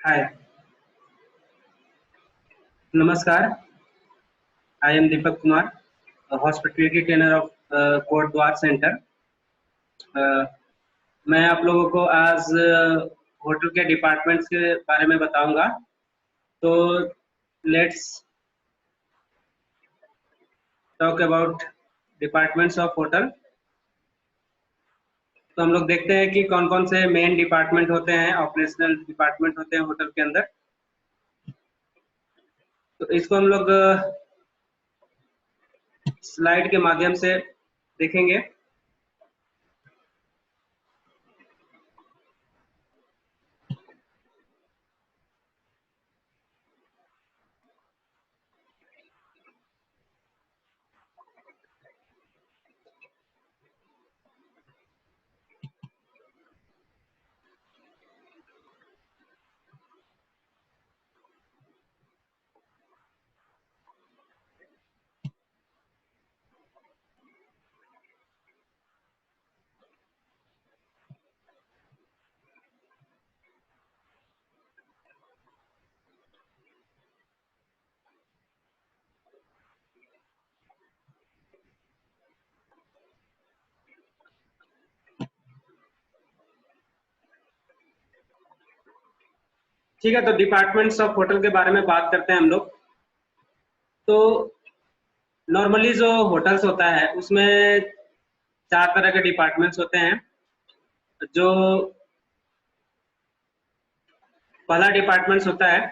हाय, नमस्कार। I am Deepak Kumar, hospitality trainer of Kotdwar centre. मैं आप लोगों को आज होटल के डिपार्टमेंट्स के बारे में बताऊंगा। तो let's talk about departments of hotel. तो हम लोग देखते हैं कि कौन कौन से मेन डिपार्टमेंट होते हैं, ऑपरेशनल डिपार्टमेंट होते हैं होटल के अंदर। तो इसको हम लोग स्लाइड के माध्यम से देखेंगे। ठीक है, तो डिपार्टमेंट्स ऑफ होटल के बारे में बात करते हैं हम लोग। तो नॉर्मली जो होटल्स होता है उसमें 4 तरह के डिपार्टमेंट्स होते हैं। जो पहला डिपार्टमेंट्स होता है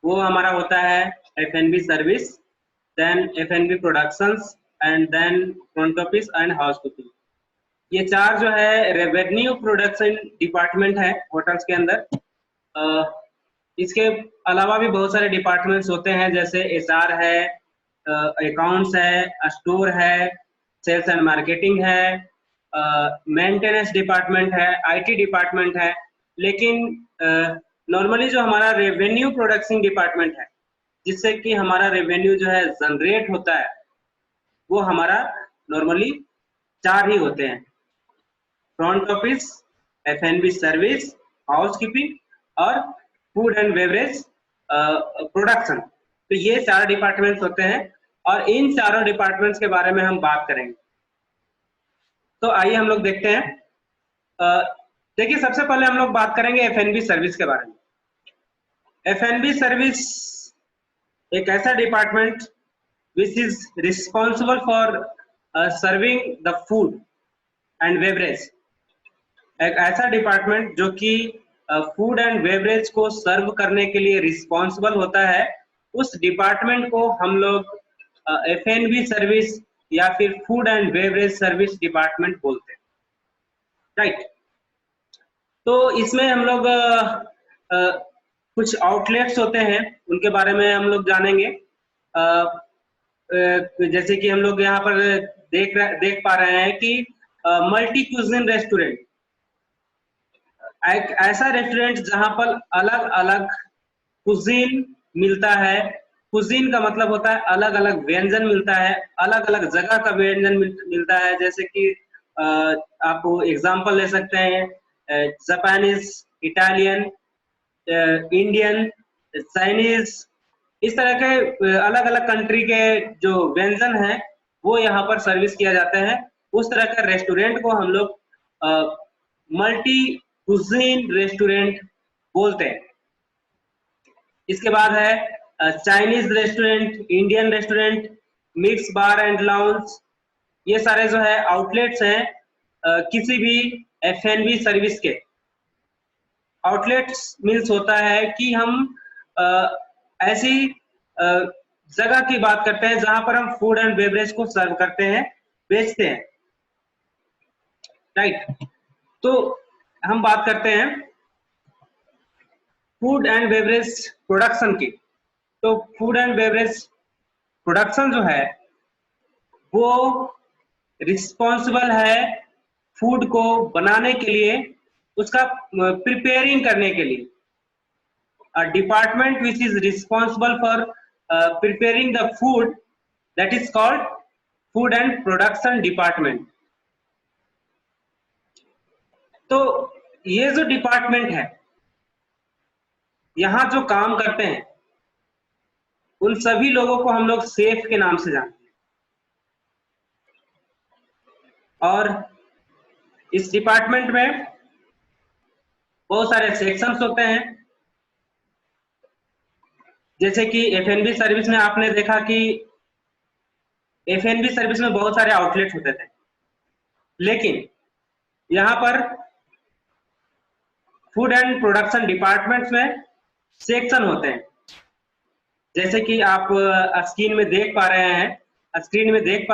वो हमारा होता है F&B service, then F&B productions and then front office and housekeeping. ये 4 जो है रेवेन्यू प्रोडक्शन डिपार्टमेंट है होटल्स के अंदर। इसके अलावा भी बहुत सारे डिपार्टमेंट्स होते हैं, जैसे HR है, अकाउंट्स है, स्टोर है, सेल्स एंड मार्केटिंग है, मेंटेनेंस डिपार्टमेंट है, IT डिपार्टमेंट है। लेकिन नॉर्मली जो हमारा रेवेन्यू प्रोडक्शन डिपार्टमेंट है, जिससे कि हमारा रेवेन्यू जो है जनरेट होता है, वो हमारा नॉर्मली 4 ही होते हैं: front office, F&B service, housekeeping और फूड एंड बेवरेज प्रोडक्शन। तो ये 4 डिपार्टमेंट्स होते हैं और इन चारों डिपार्टमेंट्स के बारे में हम बात करेंगे। तो आइए हम लोग देखते हैं। देखिए, सबसे पहले हम लोग बात करेंगे F&B सर्विस के बारे में। F&B सर्विस एक ऐसा department which is responsible for serving the food and beverage. एक ऐसा डिपार्टमेंट जो कि फूड एंड बेवरेज को सर्व करने के लिए रिस्पॉन्सिबल होता है, उस डिपार्टमेंट को हम लोग F&B सर्विस या फिर food and beverage service department बोलते हैं, राइट। तो इसमें हम लोग कुछ आउटलेट्स होते हैं, उनके बारे में हम लोग जानेंगे। जैसे कि हम लोग यहाँ पर देख पा रहे हैं कि मल्टी क्यूजिन रेस्टोरेंट एक ऐसा रेस्टोरेंट जहां पर अलग अलग कुजीन मिलता है। कुजीन का मतलब होता है अलग अलग व्यंजन मिलता है, अलग अलग जगह का व्यंजन मिलता है। जैसे कि आप एग्जांपल ले सकते हैं जापानीज, इटालियन, इंडियन, चाइनीज। इस तरह के अलग अलग कंट्री के जो व्यंजन हैं वो यहाँ पर सर्विस किया जाता है। उस तरह का रेस्टोरेंट को हम लोग मल्टी कुजीन रेस्टोरेंट बोलते हैं। इसके बाद है Chinese restaurant, Indian restaurant, mix bar and lounge. ये सारे जो है आउटलेट्स हैं किसी भी F&B सर्विस के। आउटलेट्स मीन्स होता है कि हम ऐसी जगह की बात करते हैं जहां पर हम फूड एंड बेवरेज को सर्व करते हैं, बेचते हैं, राइट। तो हम बात करते हैं फूड एंड बेवरेज प्रोडक्शन की। तो फूड एंड बेवरेज प्रोडक्शन जो है वो रिस्पॉन्सिबल है फूड को बनाने के लिए, उसका प्रिपेयरिंग करने के लिए। A department which is responsible for preparing the food, that is called food and production department. तो ये जो डिपार्टमेंट है यहाँ जो काम करते हैं उन सभी लोगों को हम लोग सेफ के नाम से जानते हैं। और इस डिपार्टमेंट में बहुत सारे सेक्शंस होते हैं, जैसे कि एफएनबी सर्विस में आपने देखा कि एफएनबी सर्विस में बहुत सारे आउटलेट होते थे, लेकिन यहाँ पर फूड एंड प्रोडक्शन डिपार्टमेंट्स में सेक्शन होते हैं, जैसे कि आप स्क्रीन में देख पा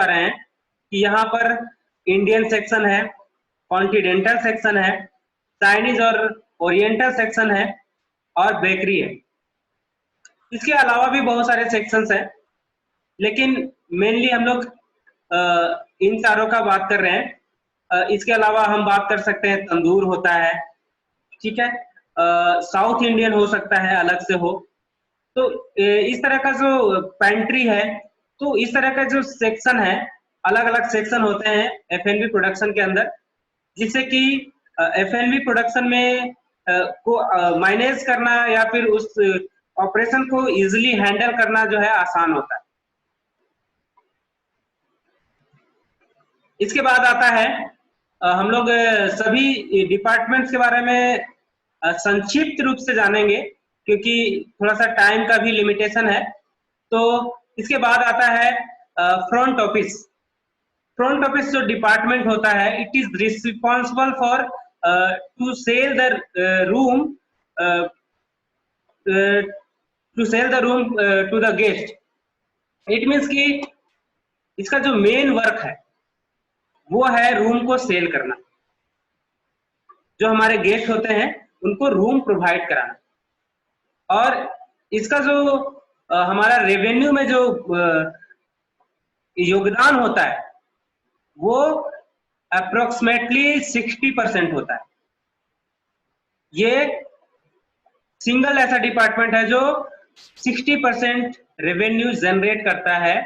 रहे हैं कि यहाँ पर इंडियन सेक्शन है, कॉन्टिनेंटल सेक्शन है, चाइनीज और ओरिएंटल सेक्शन है और बेकरी है। इसके अलावा भी बहुत सारे सेक्शंस हैं, लेकिन मेनली हम लोग इन चारों का बात कर रहे हैं। इसके अलावा हम बात कर सकते हैं, तंदूर होता है, ठीक है, साउथ इंडियन हो सकता है, अलग से हो। तो इस तरह का जो पेंट्री है, तो इस तरह का जो सेक्शन है, अलग अलग सेक्शन होते हैं एफएनबी प्रोडक्शन के अंदर, जिससे कि एफएनबी प्रोडक्शन में को मैनेज करना या फिर उस ऑपरेशन को इजीली हैंडल करना जो है आसान होता है। इसके बाद आता है हम लोग सभी डिपार्टमेंट्स के बारे में संक्षिप्त रूप से जानेंगे, क्योंकि थोड़ा सा टाइम का भी लिमिटेशन है। तो इसके बाद आता है फ्रंट ऑफिस। फ्रंट ऑफिस जो डिपार्टमेंट होता है, it is responsible for to sell the room to the guest. It means कि इसका जो मेन वर्क है वो है रूम को सेल करना, जो हमारे गेस्ट होते हैं उनको रूम प्रोवाइड कराना। और इसका जो हमारा रेवेन्यू में जो योगदान होता है वो अप्रोक्सीमेटली 60% होता है। ये सिंगल ऐसा डिपार्टमेंट है जो 60% रेवेन्यू जनरेट करता है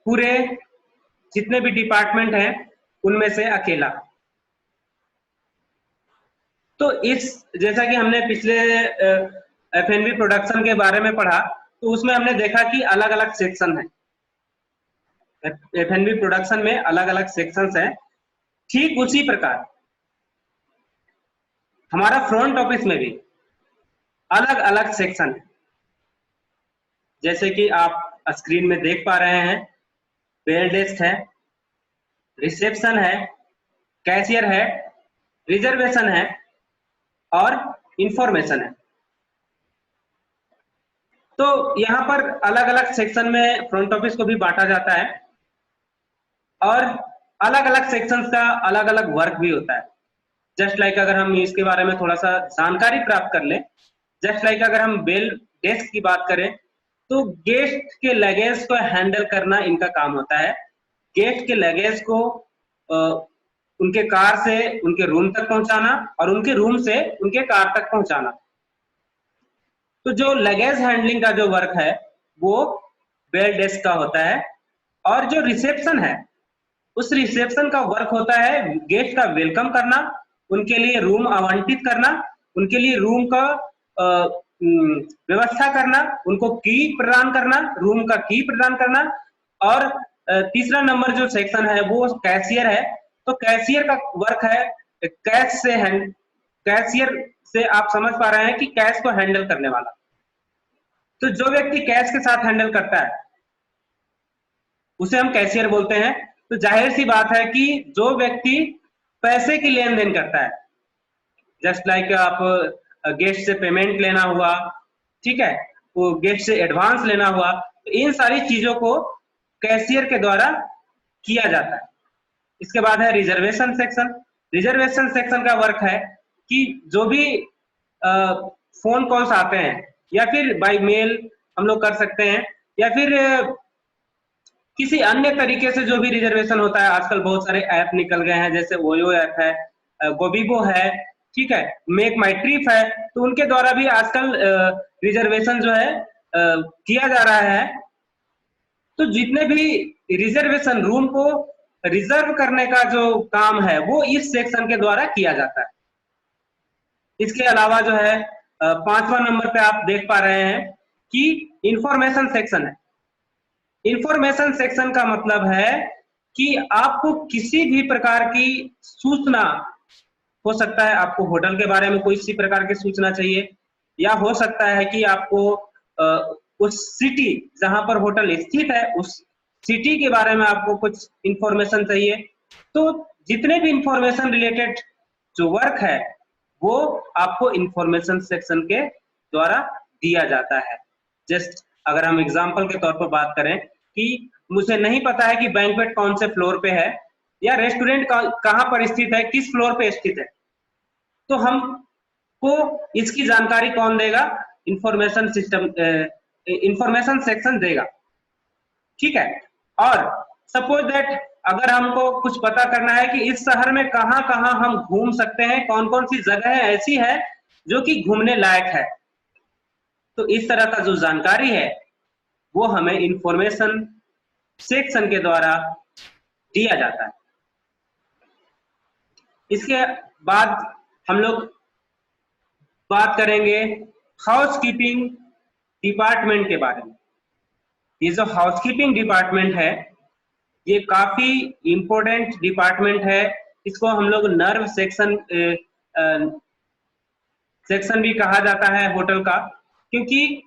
पूरे जितने भी डिपार्टमेंट हैं उनमें से अकेला। तो इस जैसा कि हमने पिछले एफएनबी प्रोडक्शन के बारे में पढ़ा, तो उसमें हमने देखा कि अलग अलग सेक्शन है, एफएनबी प्रोडक्शन में अलग अलग सेक्शंस हैं। ठीक उसी प्रकार हमारा फ्रंट ऑफिस में भी अलग अलग सेक्शन है, जैसे कि आप स्क्रीन में देख पा रहे हैं। बेल डेस्क है, रिसेप्शन है, कैशियर है, रिजर्वेशन है और इंफॉर्मेशन है। तो यहाँ पर अलग अलग सेक्शन में फ्रंट ऑफिस को भी बांटा जाता है और अलग अलग सेक्शंस का अलग अलग वर्क भी होता है। जस्ट लाइक अगर हम इसके बारे में थोड़ा सा जानकारी प्राप्त कर लें, जस्ट लाइक अगर हम बेल डेस्क की बात करें, तो गेस्ट के लगेज को हैंडल करना इनका काम होता है। गेस्ट के लगेज को उनके कार से उनके रूम तक पहुंचाना और उनके रूम से उनके कार तक पहुंचाना। तो जो लगेज हैंडलिंग का जो वर्क है वो बेल डेस्क का होता है। और जो रिसेप्शन है, उस रिसेप्शन का वर्क होता है गेस्ट का वेलकम करना, उनके लिए रूम आवंटित करना, उनके लिए रूम का व्यवस्था करना, उनको की प्रदान करना, रूम का की प्रदान करना। और तीसरा नंबर जो सेक्शन है वो कैशियर है। तो कैशियर का वर्क है कैशियर से आप समझ पा रहे हैं कि कैश को हैंडल करने वाला। तो जो व्यक्ति कैश के साथ हैंडल करता है उसे हम कैशियर बोलते हैं। तो जाहिर सी बात है कि जो व्यक्ति पैसे की लेन देन करता है, जस्ट लाइक आप गेस्ट से पेमेंट लेना हुआ, ठीक है, वो गेस्ट से एडवांस लेना हुआ, तो इन सारी चीजों को कैशियर के द्वारा किया जाता है। इसके बाद है रिजर्वेशन सेक्शन। रिजर्वेशन सेक्शन का वर्क है कि जो भी फोन कॉल्स आते हैं या फिर बाय मेल हम लोग कर सकते हैं, या फिर किसी अन्य तरीके से जो भी रिजर्वेशन होता है। आजकल बहुत सारे ऐप निकल गए हैं, जैसे ओयो ऐप है, गोबीबो है, ठीक है, मेक माई ट्रिप है। तो उनके द्वारा भी आजकल रिजर्वेशन जो है किया जा रहा है। तो जितने भी रिजर्वेशन, रूम को रिजर्व करने का जो काम है वो इस सेक्शन के द्वारा किया जाता है। इसके अलावा जो है 5वां नंबर पे आप देख पा रहे हैं कि इंफॉर्मेशन सेक्शन है। इंफॉर्मेशन सेक्शन का मतलब है कि आपको किसी भी प्रकार की सूचना, हो सकता है आपको होटल के बारे में कोई सी प्रकार की सूचना चाहिए, या हो सकता है कि आपको उस सिटी जहां पर होटल स्थित है उस सिटी के बारे में आपको कुछ इंफॉर्मेशन चाहिए। तो जितने भी इंफॉर्मेशन रिलेटेड जो वर्क है वो आपको इंफॉर्मेशन सेक्शन के द्वारा दिया जाता है। जस्ट अगर हम एग्जांपल के तौर पर बात करें कि मुझे नहीं पता है कि बैंक्वेट कौन से फ्लोर पे है या रेस्टोरेंट कहां पर स्थित है, किस फ्लोर पे स्थित है, तो हमको इसकी जानकारी कौन देगा? इंफॉर्मेशन सिस्टम, इंफॉर्मेशन सेक्शन देगा। ठीक है। और सपोज दैट अगर हमको कुछ पता करना है कि इस शहर में कहां कहां हम घूम सकते हैं, कौन कौन सी जगह ऐसी है जो कि घूमने लायक है, तो इस तरह का जो जानकारी है वो हमें इंफॉर्मेशन सेक्शन के द्वारा दिया जाता है। इसके बाद हम लोग बात करेंगे हाउसकीपिंग डिपार्टमेंट के बारे में। ये जो हाउसकीपिंग डिपार्टमेंट है ये काफी इंपॉर्टेंट डिपार्टमेंट है। इसको हम लोग नर्व सेक्शन सेक्शन भी कहा जाता है होटल का, क्योंकि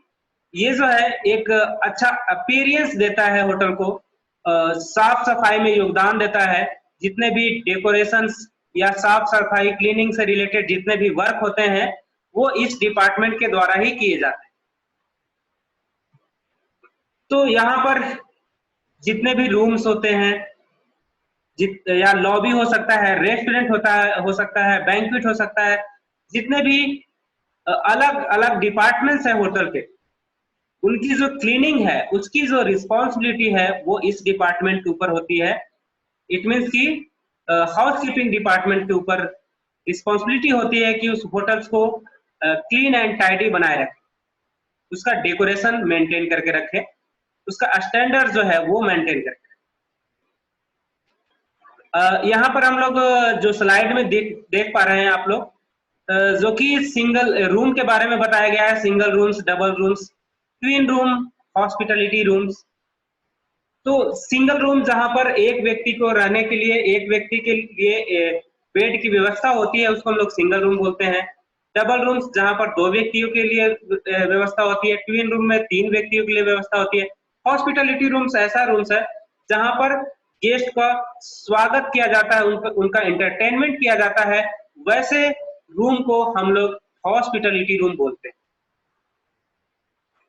ये जो है एक अच्छा अपीयरेंस देता है होटल को, साफ सफाई में योगदान देता है। जितने भी डेकोरेशंस या साफ सफाई क्लीनिंग से रिलेटेड जितने भी वर्क होते हैं वो इस डिपार्टमेंट के द्वारा ही किए जाते हैं। तो यहाँ पर जितने भी रूम्स होते हैं, या लॉबी हो सकता है, रेस्टोरेंट होता है, हो सकता है बैंक्वेट हो सकता है, जितने भी अलग अलग डिपार्टमेंट्स है होटल के, उनकी जो क्लीनिंग है उसकी जो रिस्पॉन्सिबिलिटी है वो इस डिपार्टमेंट के ऊपर होती है। इट मीन्स कि हाउस कीपिंग डिपार्टमेंट के ऊपर रिस्पॉन्सिबिलिटी होती है कि उस होटल्स को क्लीन एंड टाइडी बनाए रखे, उसका डेकोरेशन मेंटेन करके रखे, उसका स्टैंडर्ड जो है वो मेंटेन करके। यहाँ पर हम लोग जो स्लाइड में देख पा रहे हैं आप लोग, जो कि सिंगल रूम के बारे में बताया गया है, single rooms, double rooms, twin room, hospitality rooms. तो सिंगल रूम जहां पर एक व्यक्ति को रहने के लिए, एक व्यक्ति के लिए बेड की व्यवस्था होती है उसको हम लोग सिंगल रूम बोलते हैं। डबल रूम्स जहां पर 2 व्यक्तियों के लिए व्यवस्था होती है। ट्विन रूम में 3 व्यक्तियों के लिए व्यवस्था होती है। हॉस्पिटलिटी रूम्स ऐसा रूम्स है जहां पर गेस्ट का स्वागत किया जाता है, उनका एंटरटेनमेंट किया जाता है, वैसे रूम को हम लोग हॉस्पिटलिटी रूम बोलते हैं।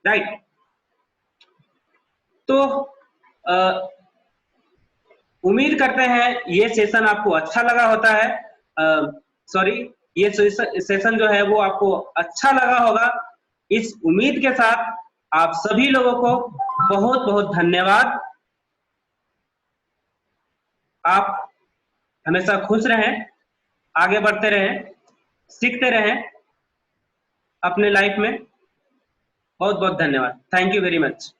राइट। तो उम्मीद करते हैं ये सेशन आपको अच्छा लगा होता है, सॉरी, ये सेशन जो है वो आपको अच्छा लगा होगा। इस उम्मीद के साथ आप सभी लोगों को बहुत बहुत धन्यवाद। आप हमेशा खुश रहें, आगे बढ़ते रहें, सीखते रहें अपने लाइफ में। बहुत बहुत धन्यवाद। Thank you very much.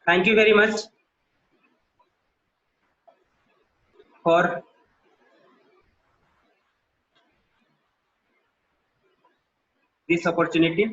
Thank you very much for this opportunity.